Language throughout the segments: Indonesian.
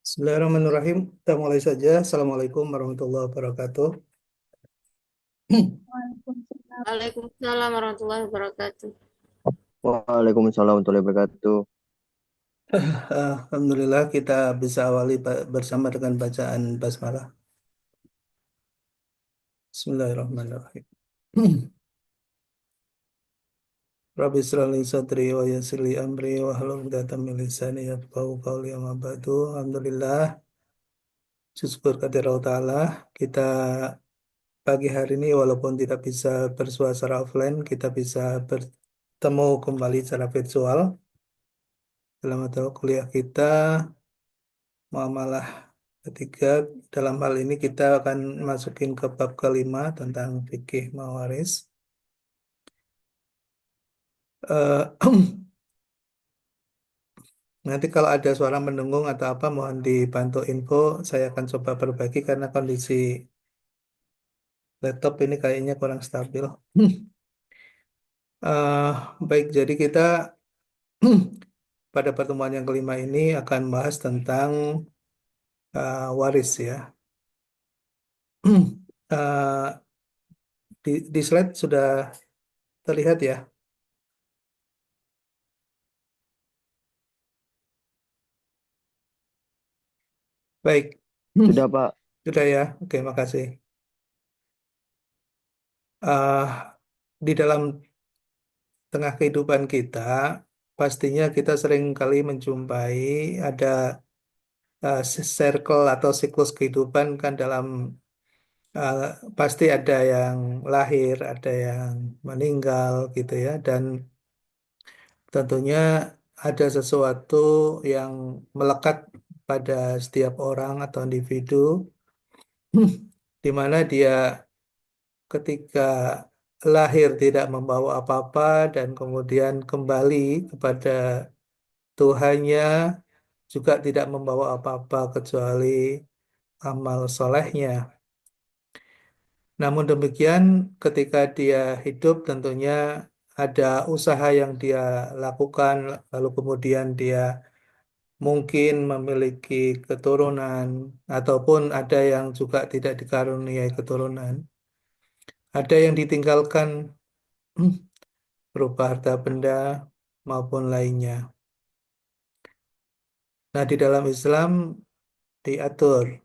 Bismillahirrahmanirrahim. Kita mulai saja. Assalamualaikum warahmatullahi wabarakatuh. Waalaikumsalam. Waalaikumsalam warahmatullahi wabarakatuh. Waalaikumsalam warahmatullahi wabarakatuh. Alhamdulillah kita bisa awali bersama dengan bacaan basmalah. Bismillahirrahmanirrahim. Rabbi israh li sadri wa yassir li amri wa hlul 'uqdatam min lisani yafqahu qawli amma ba'du. Alhamdulillah, syukur kepada Allah Ta'ala, kita pagi hari ini walaupun tidak bisa bersuara offline, kita bisa bertemu kembali secara virtual dalam mata kuliah kita muamalah ketiga. Dalam hal ini kita akan masukin ke bab kelima tentang fikih mawaris. Eh, Nanti kalau ada suara mendengung atau apa mohon dibantu info. Saya akan coba berbagi karena kondisi laptop ini kayaknya kurang stabil. Eh, Baik, jadi kita pada pertemuan yang kelima ini akan bahas tentang waris ya. Eh, di slide sudah terlihat ya. Baik. Sudah, Pak. Sudah ya. Oke, makasih. eh di dalam tengah kehidupan kita, pastinya kita sering kali menjumpai ada circle atau siklus kehidupan kan dalam eh, pasti ada yang lahir, ada yang meninggal gitu ya, dan tentunya ada sesuatu yang melekat pada setiap orang atau individu di mana dia ketika lahir tidak membawa apa-apa dan kemudian kembali kepada Tuhannya juga tidak membawa apa-apa kecuali amal solehnya. Namun demikian, ketika dia hidup tentunya ada usaha yang dia lakukan, lalu kemudian dia mungkin memiliki keturunan, ataupun ada yang juga tidak dikaruniai keturunan. Ada yang ditinggalkan berupa harta benda maupun lainnya. Nah, di dalam Islam diatur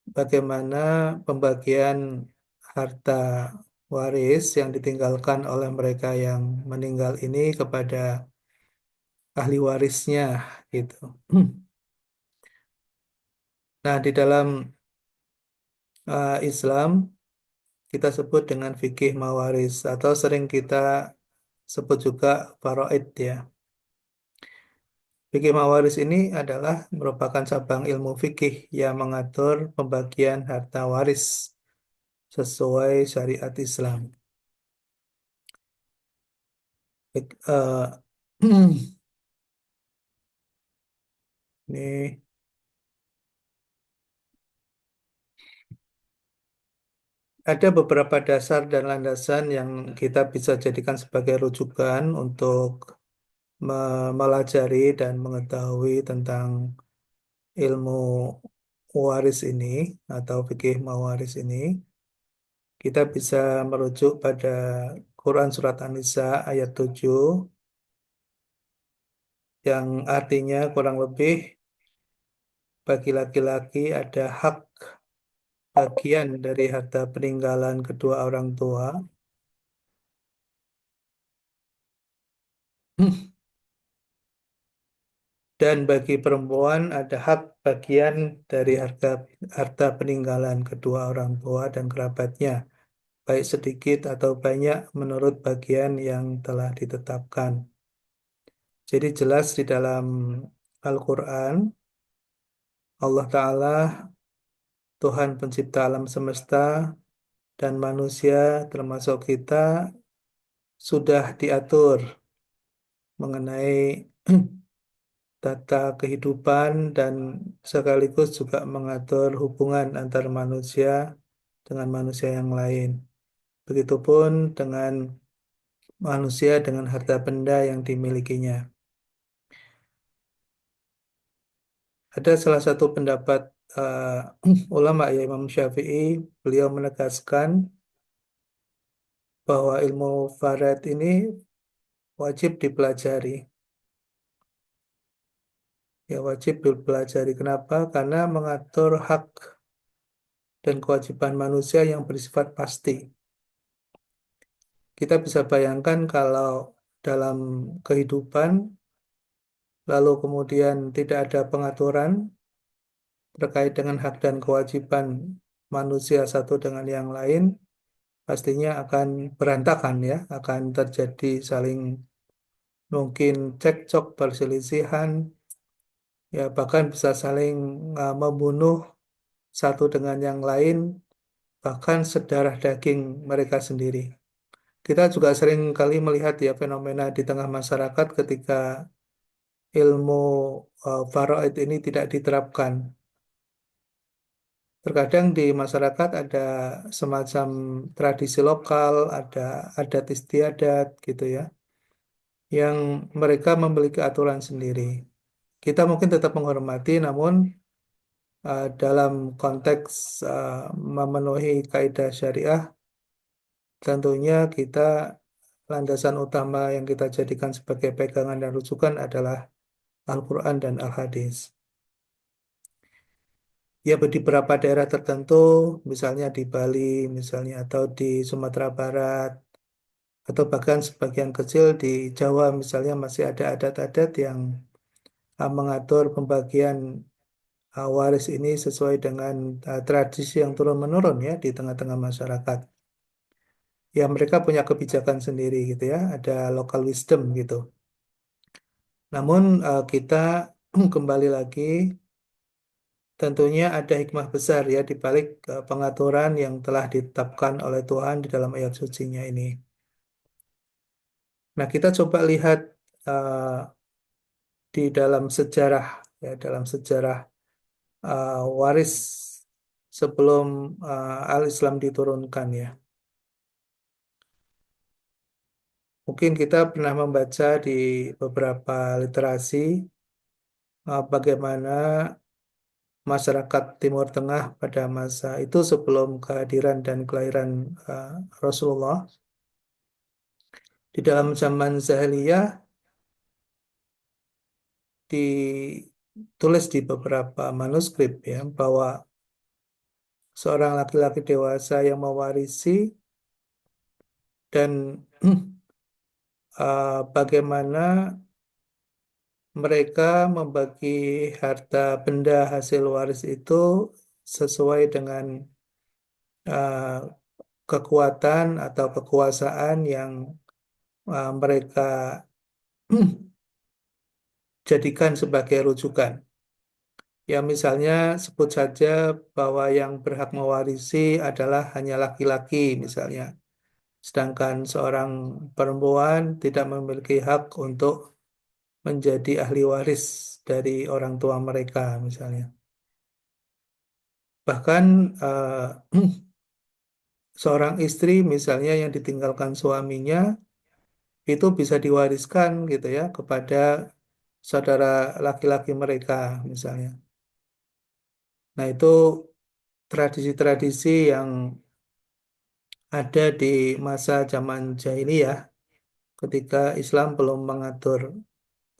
bagaimana pembagian harta waris yang ditinggalkan oleh mereka yang meninggal ini kepada ahli warisnya gitu. Nah, di dalam Islam kita sebut dengan fikih mawaris atau sering kita sebut juga faraid ya. Fikih mawaris ini adalah merupakan cabang ilmu fikih yang mengatur pembagian harta waris sesuai syariat Islam. Baik, ini ada beberapa dasar dan landasan yang kita bisa jadikan sebagai rujukan untuk mempelajari dan mengetahui tentang ilmu waris ini atau fikih mawaris ini. Kita bisa merujuk pada Quran Surat An-Nisa ayat 7 yang artinya kurang lebih bagi laki-laki ada hak bagian dari harta peninggalan kedua orang tua. Dan bagi perempuan ada hak bagian dari harta harta peninggalan kedua orang tua dan kerabatnya, baik sedikit atau banyak menurut bagian yang telah ditetapkan. Jadi jelas di dalam Al-Quran, Allah Ta'ala, Tuhan pencipta alam semesta dan manusia termasuk kita, sudah diatur mengenai tata kehidupan dan sekaligus juga mengatur hubungan antar manusia dengan manusia yang lain. Begitupun dengan manusia dengan harta benda yang dimilikinya. Ada salah satu pendapat ulama ya Imam Syafi'i, beliau menegaskan bahwa ilmu faraid ini wajib dipelajari. Ya wajib dipelajari. Kenapa? Karena mengatur hak dan kewajiban manusia yang bersifat pasti. Kita bisa bayangkan kalau dalam kehidupan lalu kemudian tidak ada pengaturan terkait dengan hak dan kewajiban manusia satu dengan yang lain, pastinya akan berantakan ya, akan terjadi saling mungkin cekcok, perselisihan, ya bahkan bisa saling membunuh satu dengan yang lain, bahkan sedarah daging mereka sendiri. Kita juga sering kali melihat ya fenomena di tengah masyarakat ketika ilmu faraid ini tidak diterapkan. Terkadang di masyarakat ada semacam tradisi lokal, ada adat istiadat gitu ya, yang mereka memiliki aturan sendiri. Kita mungkin tetap menghormati, namun dalam konteks memenuhi kaidah syariah, tentunya kita landasan utama yang kita jadikan sebagai pegangan dan rujukan adalah Al-Quran dan Al-Hadis. Ya, di beberapa daerah tertentu, misalnya di Bali, misalnya, atau di Sumatera Barat, atau bahkan sebagian kecil di Jawa, misalnya masih ada adat-adat yang mengatur pembagian waris ini sesuai dengan tradisi yang turun-menurun ya di tengah-tengah masyarakat. Ya, mereka punya kebijakan sendiri gitu ya, ada local wisdom gitu. Namun kita kembali lagi tentunya ada hikmah besar ya di balik pengaturan yang telah ditetapkan oleh Tuhan di dalam ayat sucinya ini. Nah, kita coba lihat uh, di dalam sejarah ya dalam sejarah waris sebelum Al-Islam diturunkan ya. Mungkin kita pernah membaca di beberapa literasi bagaimana masyarakat Timur Tengah pada masa itu sebelum kehadiran dan kelahiran Rasulullah. Di dalam zaman Jahiliyah ditulis di beberapa manuskrip ya bahwa seorang laki-laki dewasa yang mewarisi dan bagaimana mereka membagi harta benda hasil waris itu sesuai dengan uh, kekuatan atau kekuasaan yang mereka jadikan sebagai rujukan. Ya misalnya sebut saja bahwa yang berhak mewarisi adalah hanya laki-laki misalnya. Sedangkan seorang perempuan tidak memiliki hak untuk menjadi ahli waris dari orang tua mereka misalnya. Bahkan seorang istri misalnya yang ditinggalkan suaminya itu bisa diwariskan gitu ya kepada saudara laki-laki mereka misalnya. Nah, itu tradisi-tradisi yang ada di masa zaman jahiliyah ketika Islam belum mengatur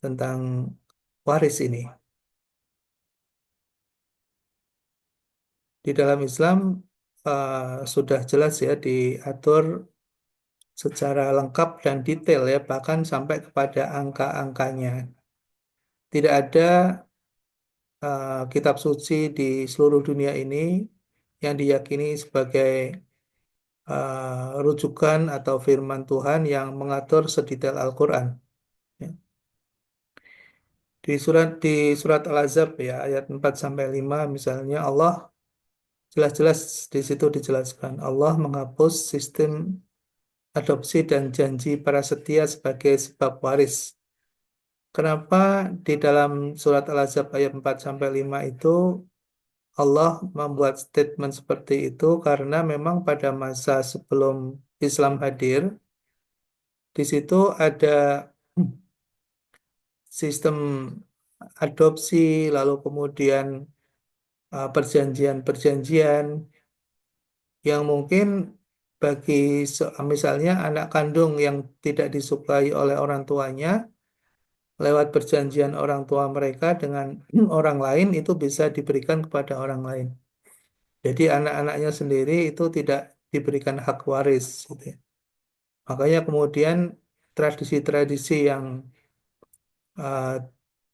tentang waris ini. Di dalam Islam sudah jelas ya diatur secara lengkap dan detail ya bahkan sampai kepada angka-angkanya. Tidak ada kitab suci di seluruh dunia ini yang diyakini sebagai rujukan atau firman Tuhan yang mengatur sedetail Al-Quran. Ya. Di surat Al-Ahzab ya ayat 4 sampai 5 misalnya Allah jelas-jelas di situ dijelaskan Allah menghapus sistem adopsi dan janji para setia sebagai sebab waris. Kenapa di dalam surat Al-Ahzab ayat 4 sampai 5 itu Allah membuat statement seperti itu karena memang pada masa sebelum Islam hadir, di situ ada sistem adopsi, lalu kemudian perjanjian-perjanjian yang mungkin bagi misalnya anak kandung yang tidak disukai oleh orang tuanya, lewat perjanjian orang tua mereka dengan orang lain itu bisa diberikan kepada orang lain. Jadi anak-anaknya sendiri itu tidak diberikan hak waris, gitu ya. Makanya kemudian tradisi-tradisi yang uh,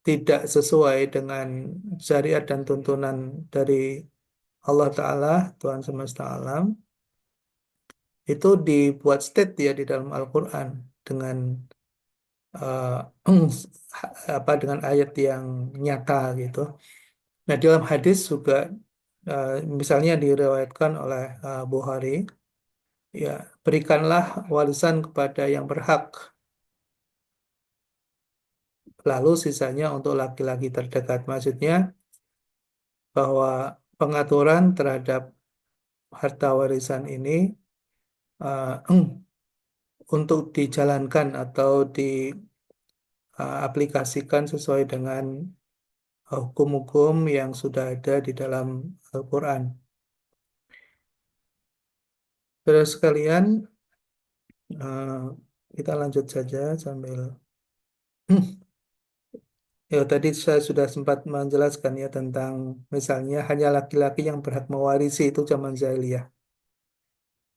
tidak sesuai dengan syariat dan tuntunan dari Allah Ta'ala, Tuhan semesta alam, itu dibuat state ya di dalam Al-Quran dengan uh, dengan ayat yang nyata gitu. Nah, di dalam hadis juga uh, misalnya diriwayatkan oleh Bukhari, ya berikanlah warisan kepada yang berhak, lalu sisanya untuk laki-laki terdekat. Maksudnya bahwa pengaturan terhadap harta warisan ini uh, untuk dijalankan atau diaplikasikan sesuai dengan hukum-hukum yang sudah ada di dalam Al-Quran. Terus sekalian, uh, kita lanjut saja sambil ya tadi saya sudah sempat menjelaskan ya tentang misalnya hanya laki-laki yang berhak mewarisi itu zaman jahiliyah.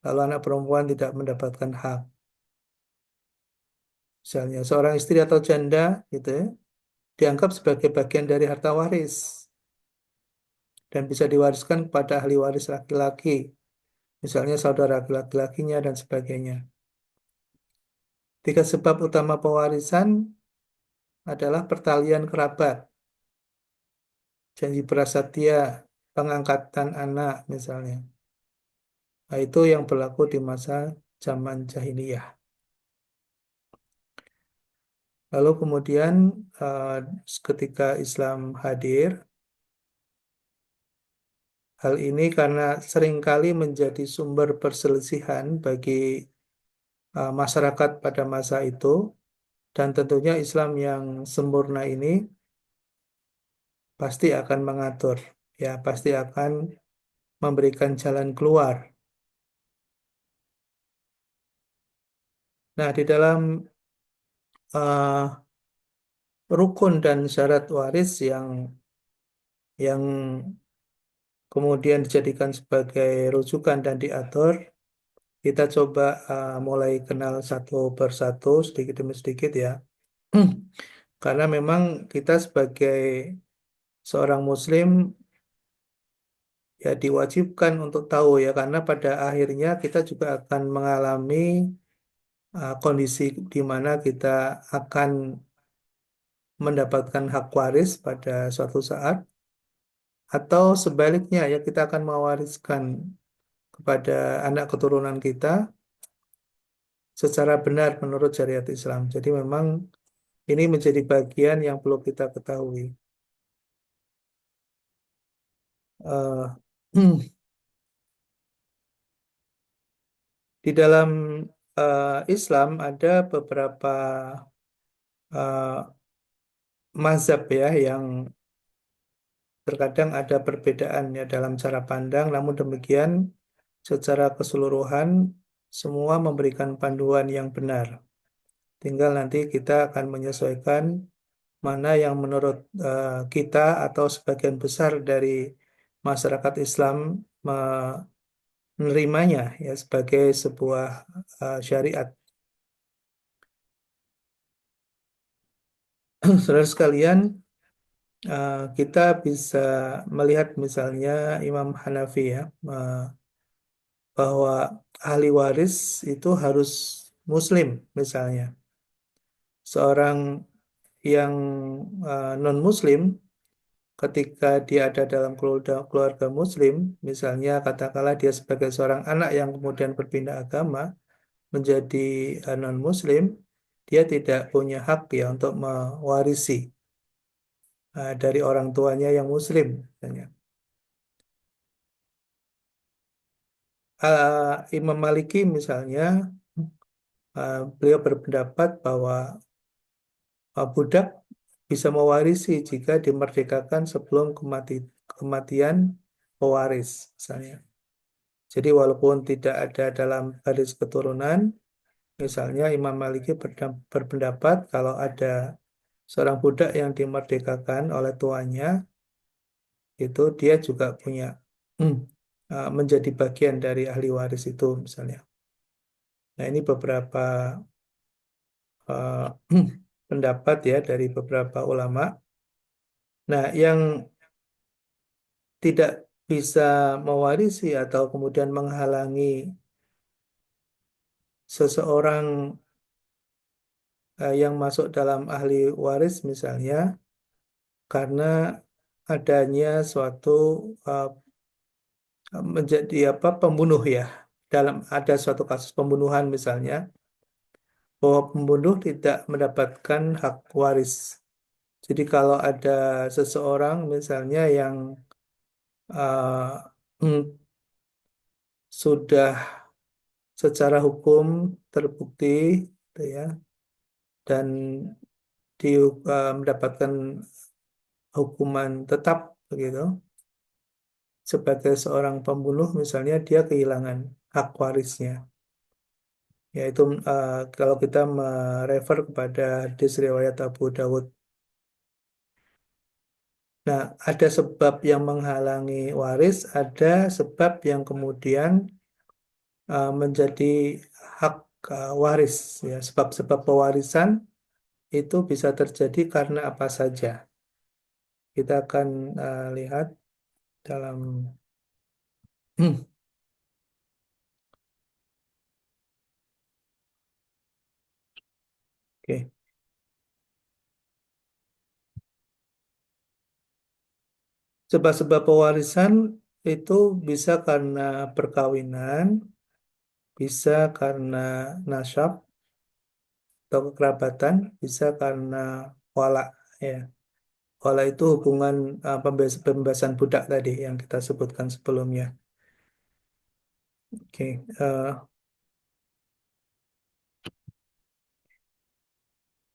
Lalu anak perempuan tidak mendapatkan hak. Misalnya seorang istri atau janda gitu ya, dianggap sebagai bagian dari harta waris dan bisa diwariskan kepada ahli waris laki-laki, misalnya saudara laki-lakinya dan sebagainya. Tiga sebab utama pewarisan adalah pertalian kerabat, janji prasetya, pengangkatan anak misalnya. Nah, itu yang berlaku di masa zaman jahiliyah. Lalu kemudian eh, ketika Islam hadir, hal ini karena seringkali menjadi sumber perselisihan bagi masyarakat pada masa itu, dan tentunya Islam yang sempurna ini pasti akan mengatur, ya pasti akan memberikan jalan keluar. Nah, di dalam uh, rukun dan syarat waris yang kemudian dijadikan sebagai rujukan dan diatur, kita coba mulai kenal satu persatu sedikit demi sedikit ya. Karena memang kita sebagai seorang muslim ya diwajibkan untuk tahu ya karena pada akhirnya kita juga akan mengalami kondisi di mana kita akan mendapatkan hak waris pada suatu saat atau sebaliknya ya kita akan mewariskan kepada anak keturunan kita secara benar menurut syariat Islam. Jadi memang ini menjadi bagian yang perlu kita ketahui. Eh, di dalam Islam ada beberapa eh, mazhab ya yang terkadang ada perbedaan ya dalam cara pandang, namun demikian secara keseluruhan semua memberikan panduan yang benar. Tinggal nanti kita akan menyesuaikan mana yang menurut kita atau sebagian besar dari masyarakat Islam menerimanya ya sebagai sebuah syariat. Saudara sekalian, kita bisa melihat misalnya Imam Hanafi ya, bahwa ahli waris itu harus Muslim misalnya. Seorang yang non-Muslim ketika dia ada dalam keluarga Muslim, misalnya katakanlah dia sebagai seorang anak yang kemudian berpindah agama menjadi non-Muslim, dia tidak punya hak ya untuk mewarisi dari orang tuanya yang Muslim. Misalnya. Imam Maliki misalnya, beliau berpendapat bahwa budak bisa mewarisi jika dimerdekakan sebelum kematian pewaris, misalnya. Jadi walaupun tidak ada dalam garis keturunan, misalnya Imam Maliki berpendapat kalau ada seorang budak yang dimerdekakan oleh tuannya, itu dia juga punya hmm, menjadi bagian dari ahli waris itu, misalnya. Nah, ini beberapa uh, pendapat ya dari beberapa ulama. Nah, yang tidak bisa mewarisi atau kemudian menghalangi seseorang yang masuk dalam ahli waris misalnya karena adanya suatu uh, menjadi apa pembunuh ya, dalam ada suatu kasus pembunuhan misalnya, bahwa pembunuh tidak mendapatkan hak waris. Jadi kalau ada seseorang misalnya yang uh, sudah secara hukum terbukti gitu ya, dan mendapatkan hukuman tetap begitu sebagai seorang pembunuh, misalnya dia kehilangan hak warisnya, yaitu kalau kita merefer kepada hadis riwayat Abu Dawud. Nah, ada sebab yang menghalangi waris, ada sebab yang kemudian menjadi hak waris ya. Sebab-sebab pewarisan itu bisa terjadi karena apa saja. Kita akan lihat dalam Oke. Sebab-sebab pewarisan itu bisa karena perkawinan, bisa karena nasab atau kekerabatan, bisa karena wala ya. Wala itu hubungan pembebasan budak tadi yang kita sebutkan sebelumnya. Oke.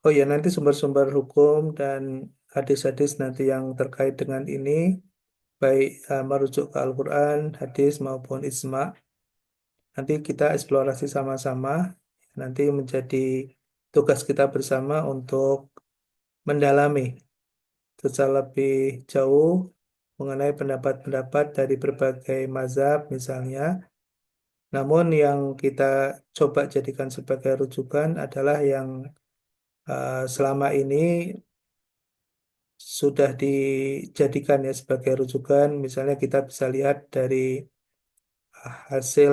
Oh ya, nanti sumber-sumber hukum dan hadis-hadis nanti yang terkait dengan ini, baik merujuk ke Al-Quran, hadis maupun ijma, nanti kita eksplorasi sama-sama. Nanti menjadi tugas kita bersama untuk mendalami secara lebih jauh mengenai pendapat-pendapat dari berbagai mazhab misalnya. Namun yang kita coba jadikan sebagai rujukan adalah yang selama ini sudah dijadikan ya sebagai rujukan. Misalnya kita bisa lihat dari hasil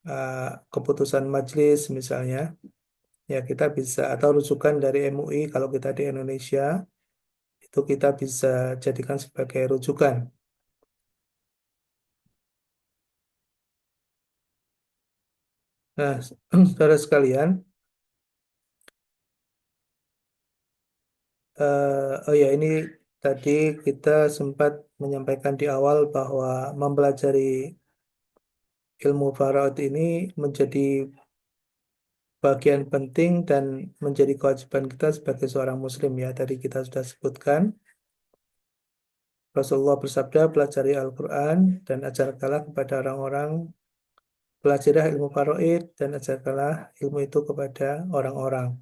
uh, keputusan majelis misalnya. Ya, kita bisa atau rujukan dari MUI kalau kita di Indonesia itu kita bisa jadikan sebagai rujukan. Nah, saudara sekalian, oh ya ini tadi kita sempat menyampaikan di awal bahwa mempelajari ilmu faraid ini menjadi bagian penting dan menjadi kewajiban kita sebagai seorang muslim ya. Tadi kita sudah sebutkan Rasulullah bersabda, pelajari Al-Quran dan ajarkanlah kepada orang-orang, pelajarilah ilmu faraid dan ajarkanlah ilmu itu kepada orang-orang.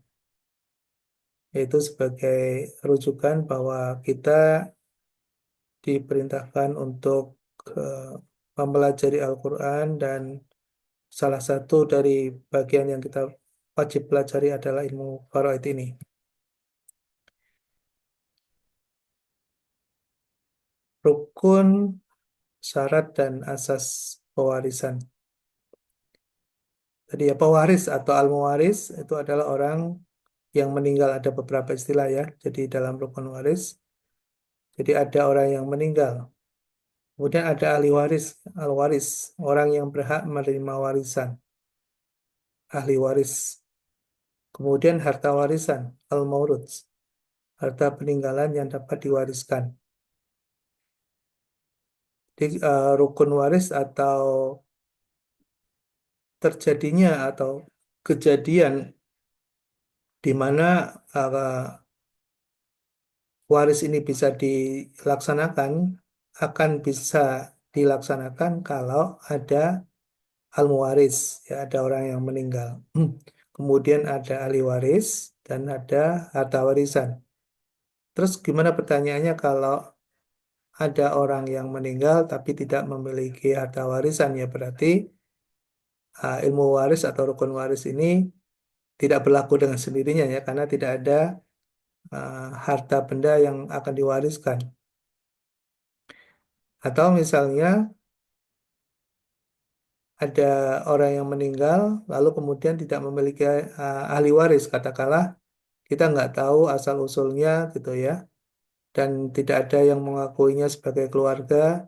Yaitu sebagai rujukan bahwa kita diperintahkan untuk eh, mempelajari Al-Quran dan salah satu dari bagian yang kita wajib pelajari adalah ilmu faraid ini. Rukun, syarat, dan asas pewarisan. Tadi ya pewaris atau al-muwaris itu adalah orang yang meninggal, ada beberapa istilah ya. Jadi dalam rukun waris, jadi ada orang yang meninggal. Kemudian ada ahli waris, al-waris, orang yang berhak menerima warisan, ahli waris. Kemudian harta warisan, al-maurud, harta peninggalan yang dapat diwariskan. Jadi rukun waris atau terjadinya atau kejadian di mana waris ini bisa dilaksanakan, akan bisa dilaksanakan kalau ada al-muwaris, ya ada orang yang meninggal. Kemudian ada ahli waris dan ada harta warisan. Terus gimana pertanyaannya kalau ada orang yang meninggal tapi tidak memiliki harta warisan, ya berarti ilmu waris atau rukun waris ini tidak berlaku dengan sendirinya ya karena tidak ada harta benda yang akan diwariskan. Atau misalnya ada orang yang meninggal lalu kemudian tidak memiliki ahli waris, katakanlah kita nggak tahu asal usulnya gitu ya, dan tidak ada yang mengakuinya sebagai keluarga,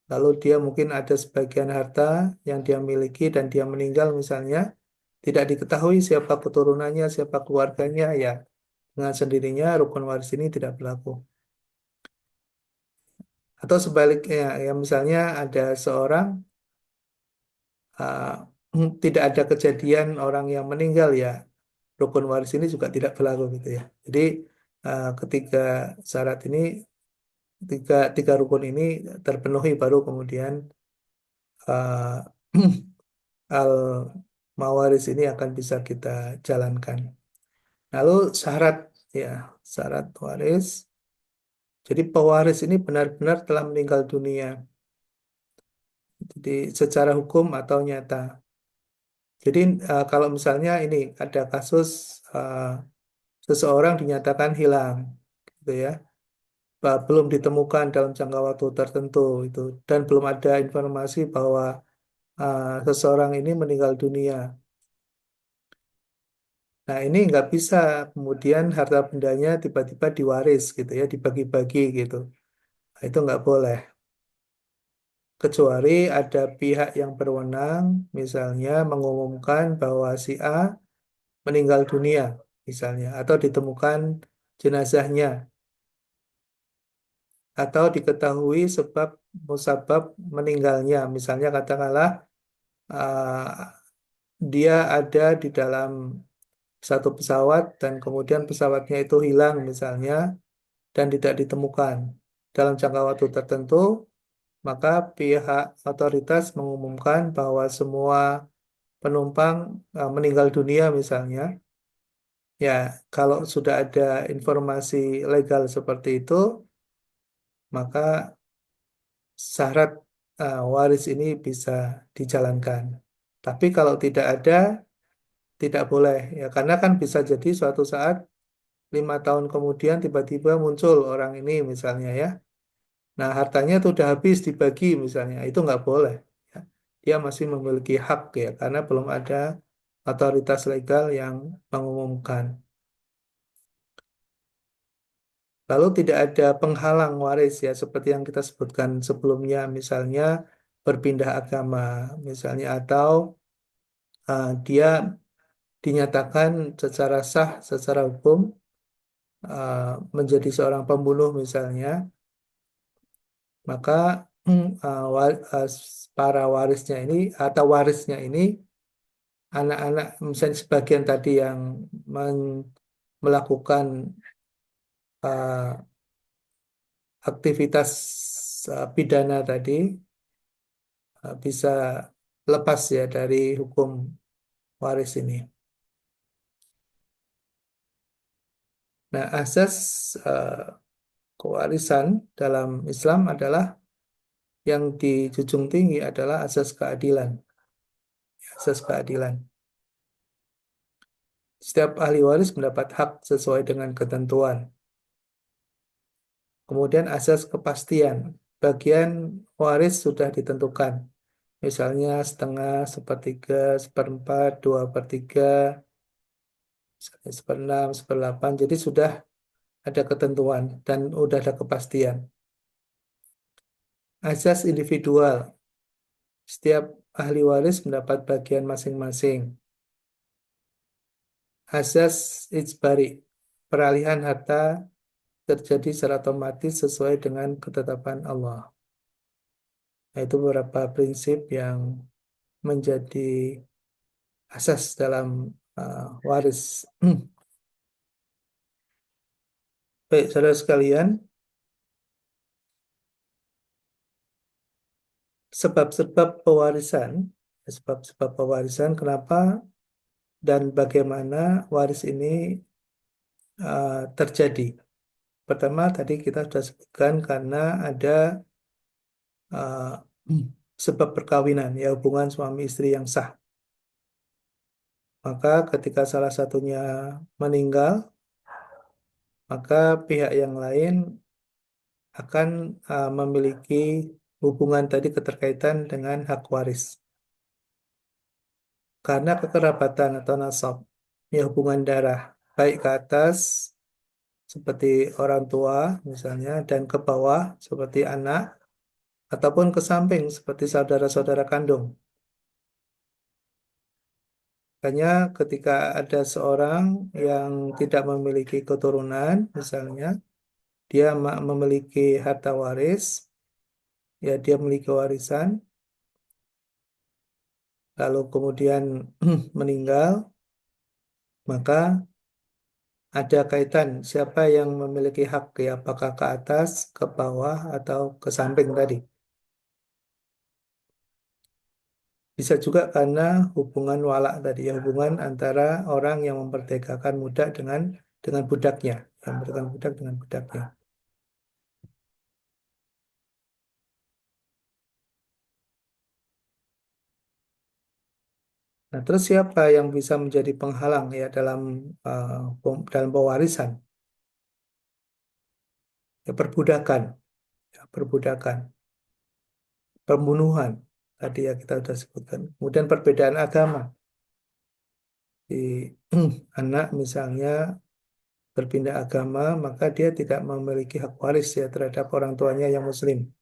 lalu dia mungkin ada sebagian harta yang dia miliki dan dia meninggal misalnya, tidak diketahui siapa keturunannya, siapa keluarganya, ya dengan sendirinya rukun waris ini tidak berlaku. Atau sebaliknya, ya misalnya ada seorang uh, tidak ada kejadian orang yang meninggal, ya rukun waris ini juga tidak berlaku gitu ya. Jadi ketiga syarat ini, tiga rukun ini terpenuhi baru kemudian uh, al mawaris ini akan bisa kita jalankan. Lalu syarat, ya syarat waris. Jadi pewaris ini benar-benar telah meninggal dunia. Jadi secara hukum atau nyata. Jadi kalau misalnya ini ada kasus uh, seseorang dinyatakan hilang, gitu ya, belum ditemukan dalam jangka waktu tertentu itu, dan belum ada informasi bahwa seseorang ini meninggal dunia. Nah ini nggak bisa kemudian harta bendanya tiba-tiba diwaris gitu ya, dibagi-bagi gitu. Nah, itu nggak boleh. Kecuali ada pihak yang berwenang, misalnya mengumumkan bahwa si A meninggal dunia, misalnya, atau ditemukan jenazahnya, atau diketahui sebab musabab meninggalnya, misalnya katakanlah dia ada di dalam satu pesawat dan kemudian pesawatnya itu hilang misalnya dan tidak ditemukan dalam jangka waktu tertentu, maka pihak otoritas mengumumkan bahwa semua penumpang meninggal dunia misalnya. Ya, kalau sudah ada informasi legal seperti itu, maka syarat waris ini bisa dijalankan. Tapi kalau tidak ada, tidak boleh ya, karena kan bisa jadi suatu saat 5 tahun kemudian tiba-tiba muncul orang ini misalnya ya. Nah, hartanya itu udah habis dibagi misalnya, itu nggak boleh. Ya. Dia masih memiliki hak ya, karena belum ada otoritas legal yang mengumumkan. Lalu tidak ada penghalang waris ya, seperti yang kita sebutkan sebelumnya, misalnya berpindah agama, misalnya, atau dia dinyatakan secara sah, secara hukum menjadi seorang pembunuh misalnya, maka para warisnya ini atau warisnya ini anak-anak misalnya sebagian tadi yang melakukan uh, aktivitas pidana tadi bisa lepas ya dari hukum waris ini. Nah, asas kewarisan dalam Islam adalah yang dijunjung tinggi adalah asas keadilan. Asas keadilan. Setiap ahli waris mendapat hak sesuai dengan ketentuan. Kemudian asas kepastian. Bagian waris sudah ditentukan. Misalnya setengah, sepertiga, seperempat, 2/3, misalnya seperenam, seperdelapan. Jadi sudah ada ketentuan dan sudah ada kepastian. Asas individual. Setiap ahli waris mendapat bagian masing-masing. Asas ijbari. Peralihan harta terjadi secara otomatis sesuai dengan ketetapan Allah. Nah, itu beberapa prinsip yang menjadi asas dalam waris. Baik, saudara sekalian, sebab-sebab pewarisan, sebab-sebab pewarisan, kenapa dan bagaimana waris ini terjadi. Pertama, tadi kita sudah sebutkan karena ada uh, sebab perkawinan, ya hubungan suami istri yang sah. Maka ketika salah satunya meninggal, maka pihak yang lain akan memiliki hubungan tadi keterkaitan dengan hak waris. Karena kekerabatan atau nasab, ya hubungan darah, baik ke atas seperti orang tua misalnya, dan ke bawah seperti anak, ataupun ke samping seperti saudara-saudara kandung. Makanya ketika ada seorang yang tidak memiliki keturunan, misalnya, dia memiliki harta waris, ya dia memiliki warisan, lalu kemudian meninggal, maka ada kaitan siapa yang memiliki hak, ya apakah ke atas, ke bawah, atau ke samping tadi. Bisa juga karena hubungan walak tadi, ya hubungan antara orang yang memperdekakan budak dengan budaknya, yang memperdekakan budak dengan budaknya. Nah, terus siapa yang bisa menjadi penghalang ya dalam pewarisan? Ya perbudakan, perbudakan, pembunuhan. Tadi ya kita sudah sebutkan. Kemudian perbedaan agama. Di anak misalnya berpindah agama, maka dia tidak memiliki hak waris ya terhadap orang tuanya yang muslim.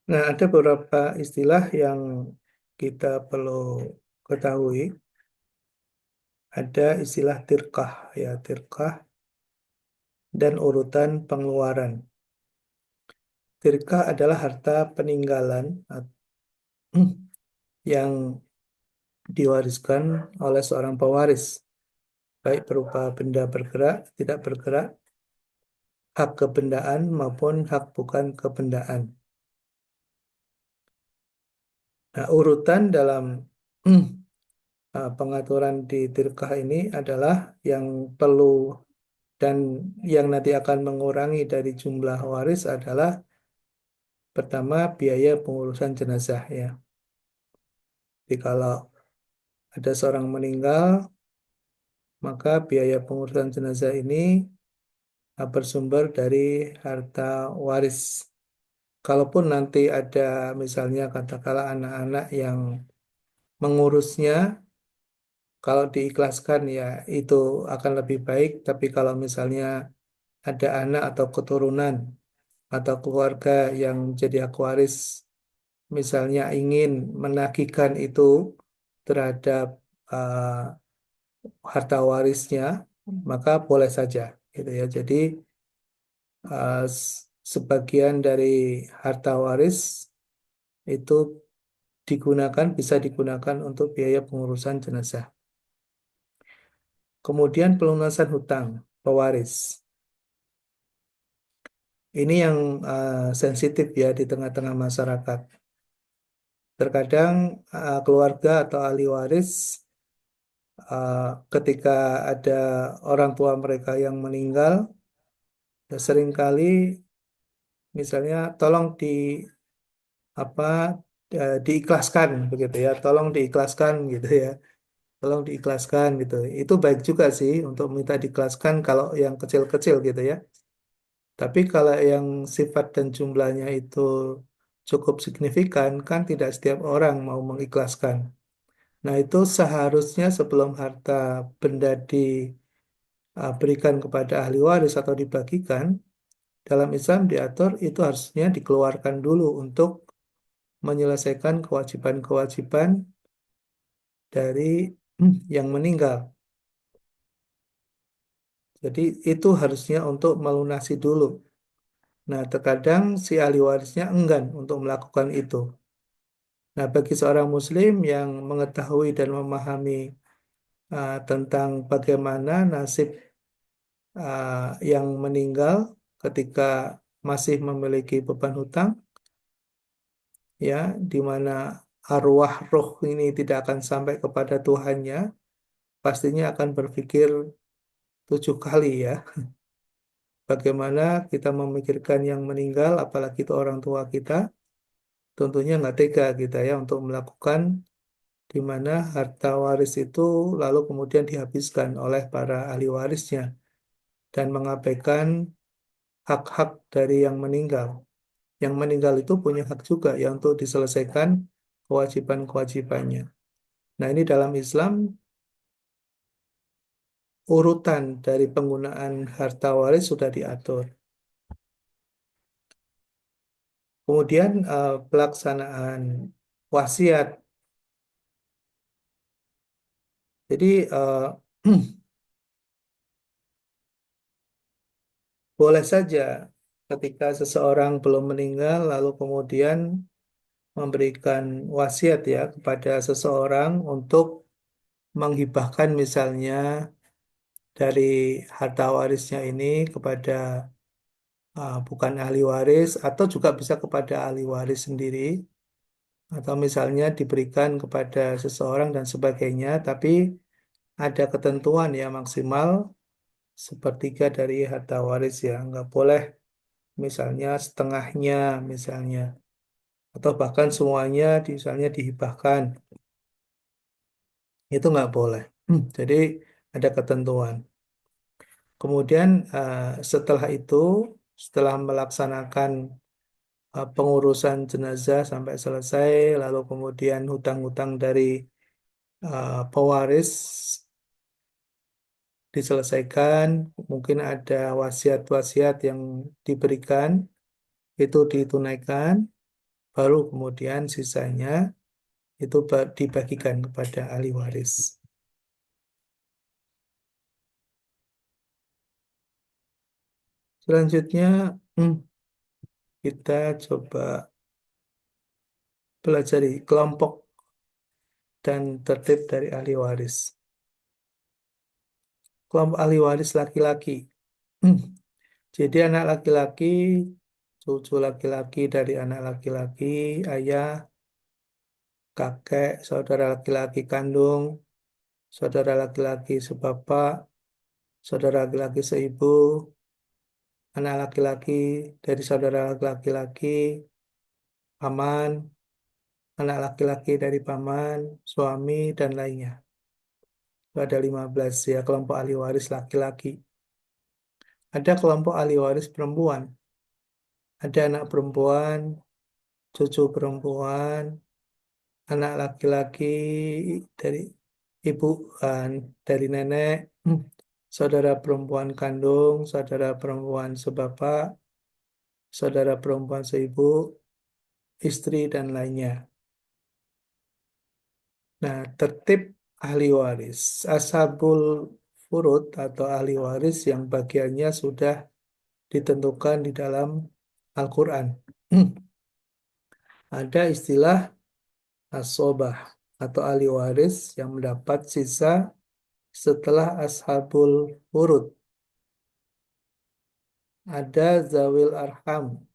Nah, ada beberapa istilah yang kita perlu ketahui. Ada istilah tirkah ya, tirkah dan urutan pengeluaran. Tirkah adalah harta peninggalan yang diwariskan oleh seorang pewaris, baik berupa benda bergerak, tidak bergerak, hak kebendaan maupun hak bukan kebendaan. Nah, urutan dalam pengaturan di tirkah ini adalah yang perlu dan yang nanti akan mengurangi dari jumlah waris adalah pertama biaya pengurusan jenazah ya. Jadi kalau ada seorang meninggal, maka biaya pengurusan jenazah ini bersumber dari harta waris. Kalaupun nanti ada misalnya katakanlah anak-anak yang mengurusnya, kalau diikhlaskan ya itu akan lebih baik. Tapi kalau misalnya ada anak atau keturunan atau keluarga yang jadi hak waris, misalnya ingin menagihkan itu terhadap harta warisnya, maka boleh saja, gitu ya. Jadi sebagian dari harta waris itu bisa digunakan untuk biaya pengurusan jenazah. Kemudian pelunasan hutang pewaris. Ini yang sensitif ya di tengah-tengah masyarakat. Terkadang keluarga atau ahli waris uh, ketika ada orang tua mereka yang meninggal, ya seringkali misalnya tolong apa diikhlaskan begitu ya, tolong diikhlaskan gitu ya, tolong diikhlaskan gitu. Itu baik juga sih untuk minta diikhlaskan kalau yang kecil-kecil gitu ya. Tapi kalau yang sifat dan jumlahnya itu cukup signifikan, kan tidak setiap orang mau mengikhlaskan. Nah, itu seharusnya sebelum harta benda diberikan kepada ahli waris atau dibagikan, dalam Islam diatur itu harusnya dikeluarkan dulu untuk menyelesaikan kewajiban-kewajiban dari yang meninggal. Jadi itu harusnya untuk melunasi dulu. Nah, terkadang si ahli warisnya enggan untuk melakukan itu. Nah, bagi seorang muslim yang mengetahui dan memahami tentang bagaimana nasib yang meninggal ketika masih memiliki beban hutang, ya, di mana arwah roh ini tidak akan sampai kepada Tuhannya, pastinya akan berpikir 7 kali ya, bagaimana kita memikirkan yang meninggal, apalagi itu orang tua kita, tentunya nggak tega kita ya untuk melakukan di mana harta waris itu lalu kemudian dihabiskan oleh para ahli warisnya dan mengabaikan hak-hak dari yang meninggal. Yang meninggal itu punya hak juga ya untuk diselesaikan kewajiban-kewajibannya. Nah, ini dalam Islam urutan dari penggunaan harta waris sudah diatur. Kemudian pelaksanaan wasiat. Jadi boleh saja ketika seseorang belum meninggal lalu kemudian memberikan wasiat ya kepada seseorang untuk menghibahkan misalnya dari harta warisnya ini kepada bukan ahli waris atau juga bisa kepada ahli waris sendiri atau misalnya diberikan kepada seseorang dan sebagainya, tapi ada ketentuan ya maksimal sepertiga dari harta waris ya, nggak boleh misalnya setengahnya misalnya atau bahkan semuanya misalnya dihibahkan, itu nggak boleh. Jadi ada ketentuan. Kemudian setelah itu, setelah melaksanakan pengurusan jenazah sampai selesai, lalu kemudian hutang-hutang dari pewaris diselesaikan, mungkin ada wasiat-wasiat yang diberikan, itu ditunaikan, baru kemudian sisanya itu dibagikan kepada ahli waris. Selanjutnya, kita coba pelajari kelompok dan tertib dari ahli waris. Kelompok ahli waris laki-laki. Jadi anak laki-laki, cucu laki-laki dari anak laki-laki, ayah, kakek, saudara laki-laki kandung, saudara laki-laki sebapak, saudara laki-laki seibu, anak laki-laki dari saudara laki-laki, paman, anak laki-laki dari paman, suami, dan lainnya. Itu ada 15 ya kelompok ahli waris laki-laki. Ada kelompok ahli waris perempuan. Ada anak perempuan, cucu perempuan, anak laki-laki dari ibu, eh, dari nenek, saudara perempuan kandung, saudara perempuan sebapak, saudara perempuan seibu, istri, dan lainnya. Nah, tertib ahli waris. Ashabul furud atau ahli waris yang bagiannya sudah ditentukan di dalam Al-Quran. Ada istilah asobah atau ahli waris yang mendapat sisa setelah ashabul furud. Ada zawil arham,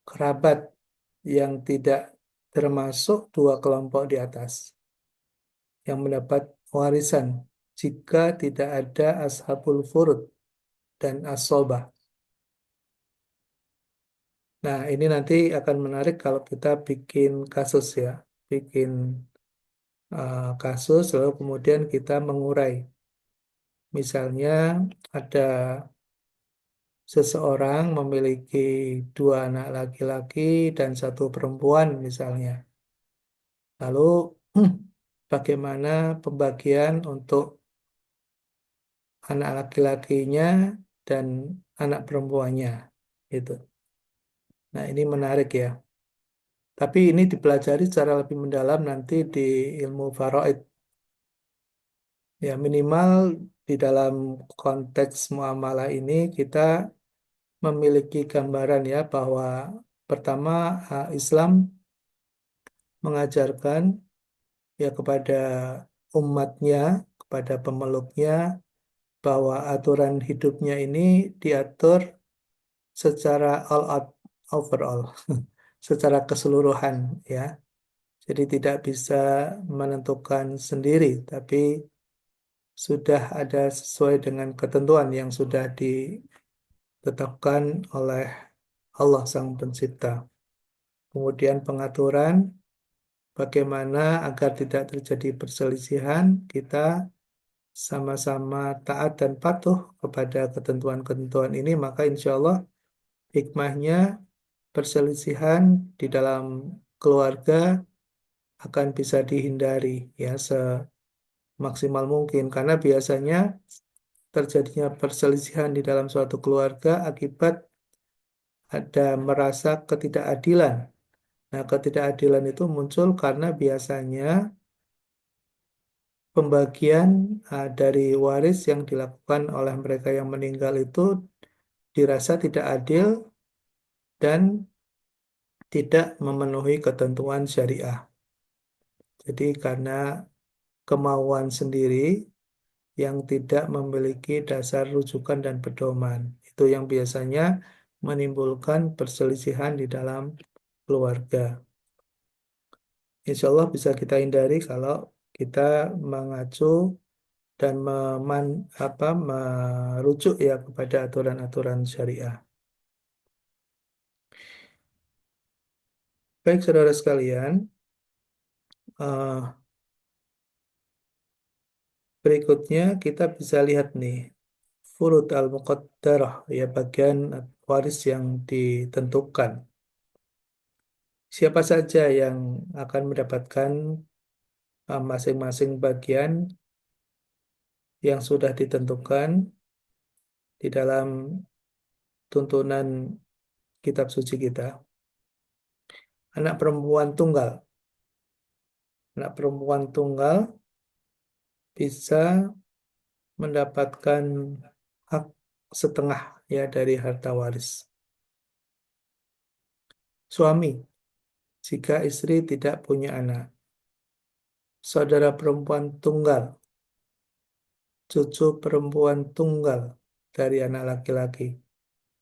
kerabat yang tidak termasuk 2 kelompok di atas yang mendapat warisan jika tidak ada ashabul furud dan asobah. Nah, ini nanti akan menarik kalau kita bikin kasus ya, bikin kasus lalu kemudian kita mengurai. Misalnya ada seseorang memiliki 2 anak laki-laki dan 1 perempuan misalnya. Lalu bagaimana pembagian untuk anak laki-lakinya dan anak perempuannya itu. Nah, ini menarik ya. Tapi ini dipelajari secara lebih mendalam nanti di ilmu faraid. Ya, minimal di dalam konteks muamalah ini kita memiliki gambaran ya bahwa pertama Islam mengajarkan ya kepada umatnya, kepada pemeluknya bahwa aturan hidupnya ini diatur secara all out overall, secara keseluruhan ya. Jadi tidak bisa menentukan sendiri, tapi sudah ada sesuai dengan ketentuan yang sudah ditetapkan oleh Allah Sang Pencipta. Kemudian pengaturan bagaimana agar tidak terjadi perselisihan, kita sama-sama taat dan patuh kepada ketentuan-ketentuan ini, maka insya Allah hikmahnya perselisihan di dalam keluarga akan bisa dihindari ya semaksimal mungkin karena biasanya terjadinya perselisihan di dalam suatu keluarga akibat ada merasa ketidakadilan. Nah, ketidakadilan itu muncul karena biasanya pembagian dari waris yang dilakukan oleh mereka yang meninggal itu dirasa tidak adil dan tidak memenuhi ketentuan syariah. Jadi karena kemauan sendiri yang tidak memiliki dasar rujukan dan pedoman. Itu yang biasanya menimbulkan perselisihan di dalam keluarga. Insya Allah bisa kita hindari kalau kita mengacu dan merujuk ya kepada aturan-aturan syariah. Baik saudara sekalian, eh, berikutnya kita bisa lihat nih furud al-muqaddarah ya bagian waris yang ditentukan. Siapa saja yang akan mendapatkan masing-masing bagian yang sudah ditentukan di dalam tuntunan kitab suci kita. Anak perempuan tunggal. Anak perempuan tunggal bisa mendapatkan hak setengah ya dari harta waris. Suami, jika istri tidak punya anak. Saudara perempuan tunggal, cucu perempuan tunggal dari anak laki-laki.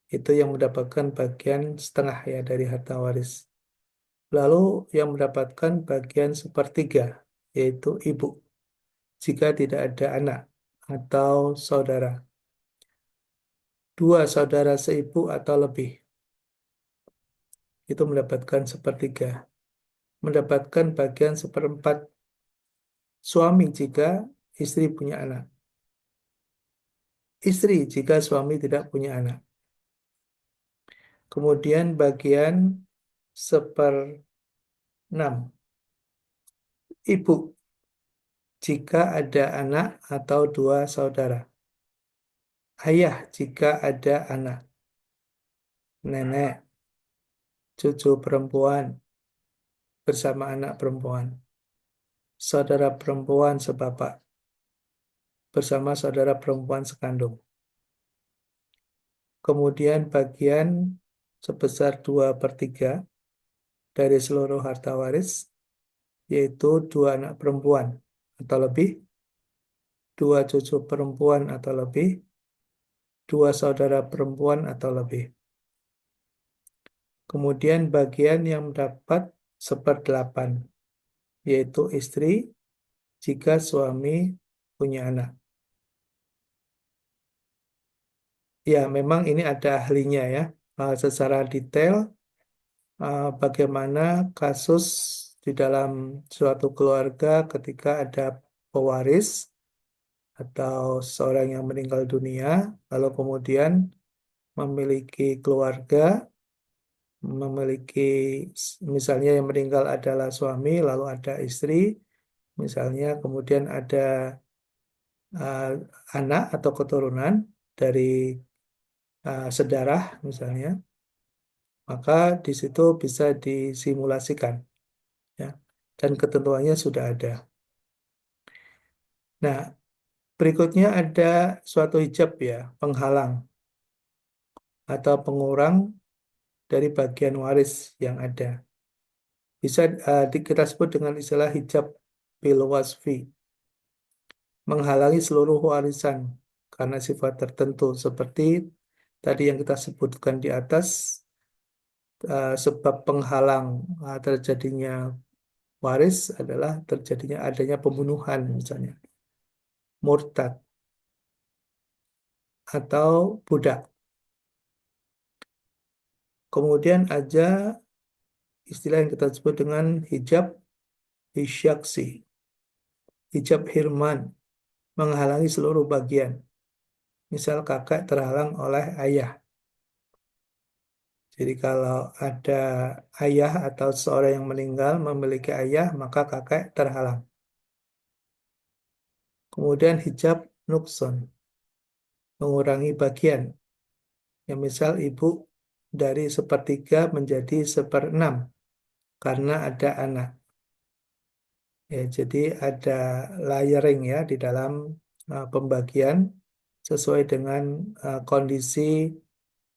Itu yang mendapatkan bagian setengah ya dari harta waris. Lalu yang mendapatkan bagian sepertiga, yaitu ibu, jika tidak ada anak atau saudara. Dua saudara seibu atau lebih, itu mendapatkan sepertiga. Mendapatkan bagian seperempat suami jika istri punya anak. Istri jika suami tidak punya anak. Kemudian bagian seperenam ibu jika ada anak atau dua saudara. Ayah jika ada anak. Nenek, cucu perempuan bersama anak perempuan. Saudara perempuan sebapak bersama saudara perempuan sekandung. Kemudian bagian sebesar 2/3 dari seluruh harta waris, yaitu dua anak perempuan atau lebih, dua cucu perempuan atau lebih, dua saudara perempuan atau lebih. Kemudian bagian yang mendapat 1/8, yaitu istri jika suami punya anak. Ya, memang ini ada ahlinya ya. Secara detail, bagaimana kasus di dalam suatu keluarga ketika ada pewaris atau seorang yang meninggal dunia, lalu kemudian memiliki keluarga, memiliki misalnya yang meninggal adalah suami, lalu ada istri, misalnya kemudian ada uh, anak atau keturunan dari sedarah misalnya, maka di situ bisa disimulasikan ya, dan ketentuannya sudah ada. Nah, berikutnya ada suatu hijab ya, penghalang atau pengurang dari bagian waris yang ada. Bisa kita sebut dengan istilah hijab bil wasfi, menghalangi seluruh warisan karena sifat tertentu seperti tadi yang kita sebutkan di atas, sebab penghalang terjadinya waris adalah terjadinya adanya pembunuhan misalnya, murtad atau budak. Kemudian ada istilah yang kita sebut dengan hijab hisyaksi, hijab hirman, menghalangi seluruh bagian. Misal kakak terhalang oleh ayah. Jadi kalau ada ayah atau seorang yang meninggal memiliki ayah, maka kakek terhalang. Kemudian hijab nukson, mengurangi bagian. Yang misal ibu dari sepertiga menjadi seperenam karena ada anak. Ya, jadi ada layering ya di dalam pembagian sesuai dengan kondisi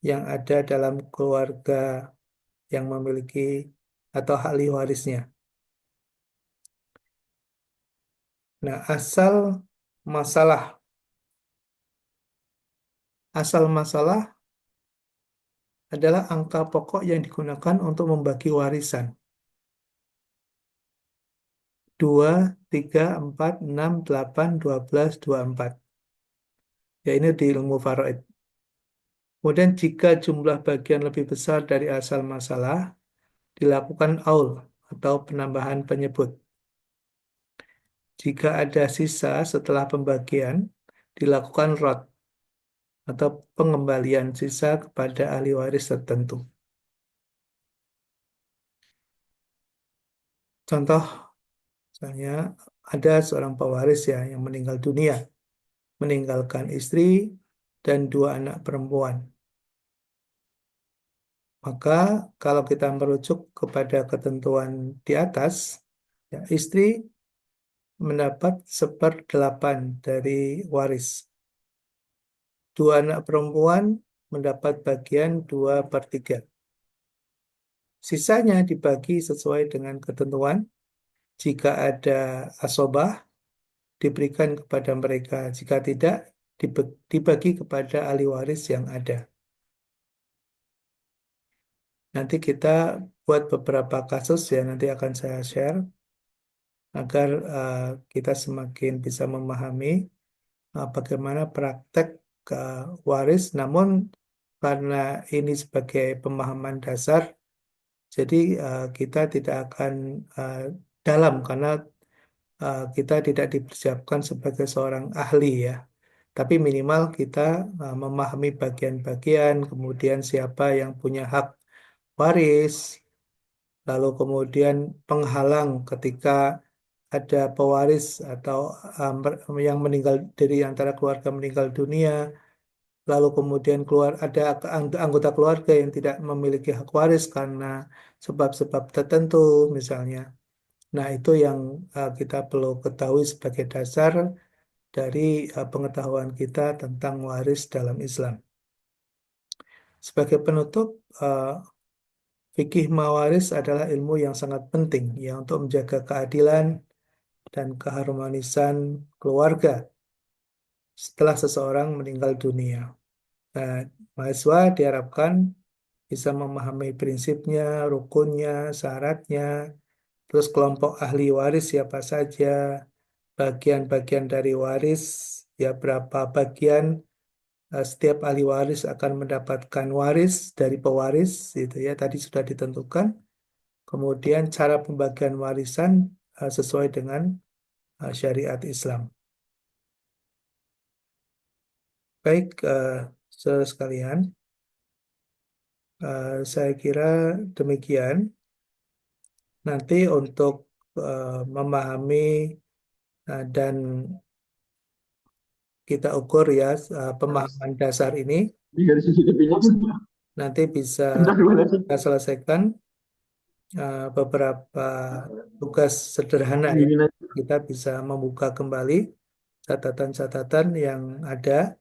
yang ada dalam keluarga yang memiliki atau ahli warisnya. Nah, masalah asal masalah adalah angka pokok yang digunakan untuk membagi warisan. 2, 3, 4, 6, 8, 12, 24. Ya, ini di ilmu faraid. Kemudian jika jumlah bagian lebih besar dari asal masalah, dilakukan aul atau penambahan penyebut. Jika ada sisa setelah pembagian, dilakukan rot atau pengembalian sisa kepada ahli waris tertentu. Contoh, misalnya ada seorang pewaris ya yang meninggal dunia, meninggalkan istri dan dua anak perempuan. Maka kalau kita merujuk kepada ketentuan di atas, ya, istri mendapat 1/8 dari waris. Dua anak perempuan mendapat bagian 2/3. Sisanya dibagi sesuai dengan ketentuan. Jika ada asobah, diberikan kepada mereka. Jika tidak, dibagi kepada ahli waris yang ada. Nanti kita buat beberapa kasus ya, nanti akan saya share agar kita semakin bisa memahami bagaimana praktek waris. Namun karena ini sebagai pemahaman dasar, jadi kita tidak akan uh, dalam karena kita tidak dipersiapkan sebagai seorang ahli ya. Tapi minimal kita memahami bagian-bagian, kemudian siapa yang punya hak waris, lalu kemudian penghalang ketika ada pewaris atau yang meninggal dari antara keluarga meninggal dunia, lalu kemudian keluar ada anggota keluarga yang tidak memiliki hak waris karena sebab-sebab tertentu misalnya. Nah, itu yang kita perlu ketahui sebagai dasar dari pengetahuan kita tentang waris dalam Islam. Sebagai penutup, fikih mawaris adalah ilmu yang sangat penting ya untuk menjaga keadilan dan keharmonisan keluarga setelah seseorang meninggal dunia. Nah, mahasiswa diharapkan bisa memahami prinsipnya, rukunnya, syaratnya, terus kelompok ahli waris siapa saja, bagian-bagian dari waris, ya berapa bagian setiap ahli waris akan mendapatkan waris dari pewaris, itu ya tadi sudah ditentukan. Kemudian cara pembagian warisan sesuai dengan syariat Islam. Baik, saudara sekalian, saya kira demikian. Nanti untuk memahami dan kita ukur ya pemahaman dasar ini, Di garis CCTV-nya nanti bisa bentar gimana sih? kita selesaikan beberapa tugas sederhana ya. Dingin aja. Kita bisa membuka kembali catatan-catatan yang ada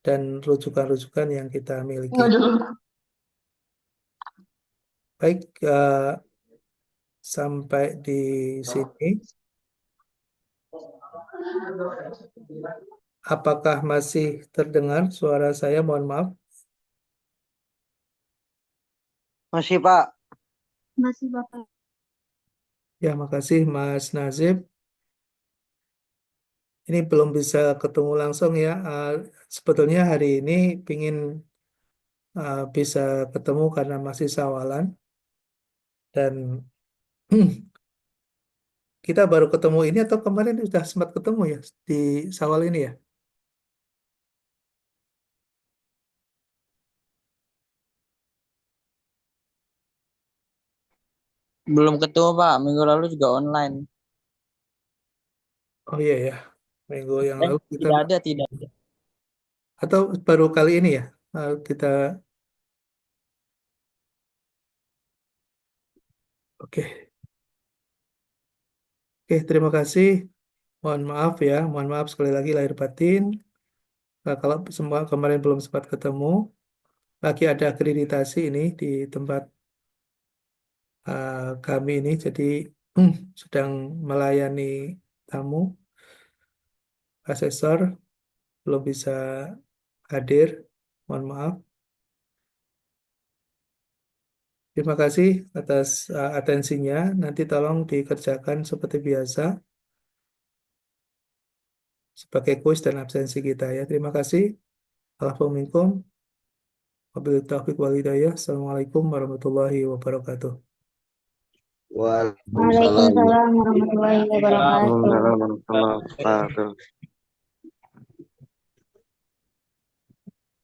dan rujukan-rujukan yang kita miliki. Nggak jelas. Baik, sampai di sini. Apakah masih terdengar suara saya? Mohon maaf. Masih Pak. Masih Bapak. Ya, makasih Mas Nazib. Ini belum bisa ketemu langsung ya. Sebetulnya hari ini pingin bisa ketemu karena masih sawalan dan kita baru ketemu ini atau kemarin sudah sempat ketemu ya di sawal ini ya. Belum ketemu Pak, minggu lalu juga online. Oh iya ya, minggu yang lalu kita Tidak ada, tidak ada. atau baru kali ini ya kita. Oke. Oke, terima kasih. Mohon maaf ya, mohon maaf sekali lagi lahir batin. Kalau semua kemarin belum sempat ketemu, lagi ada akreditasi ini di tempat kami ini, jadi sedang melayani tamu, asesor, belum bisa hadir. Mohon maaf. Terima kasih atas atensinya. Nanti tolong dikerjakan seperti biasa sebagai kuis dan absensi kita ya. Terima kasih. Assalamualaikum. Wabillahi taufiq wal hidayah. Assalamualaikum warahmatullahi wabarakatuh. Waalaikumsalam Waalaikumsalam warahmatullahi wabarakatuh. warahmatullahi wabarakatuh.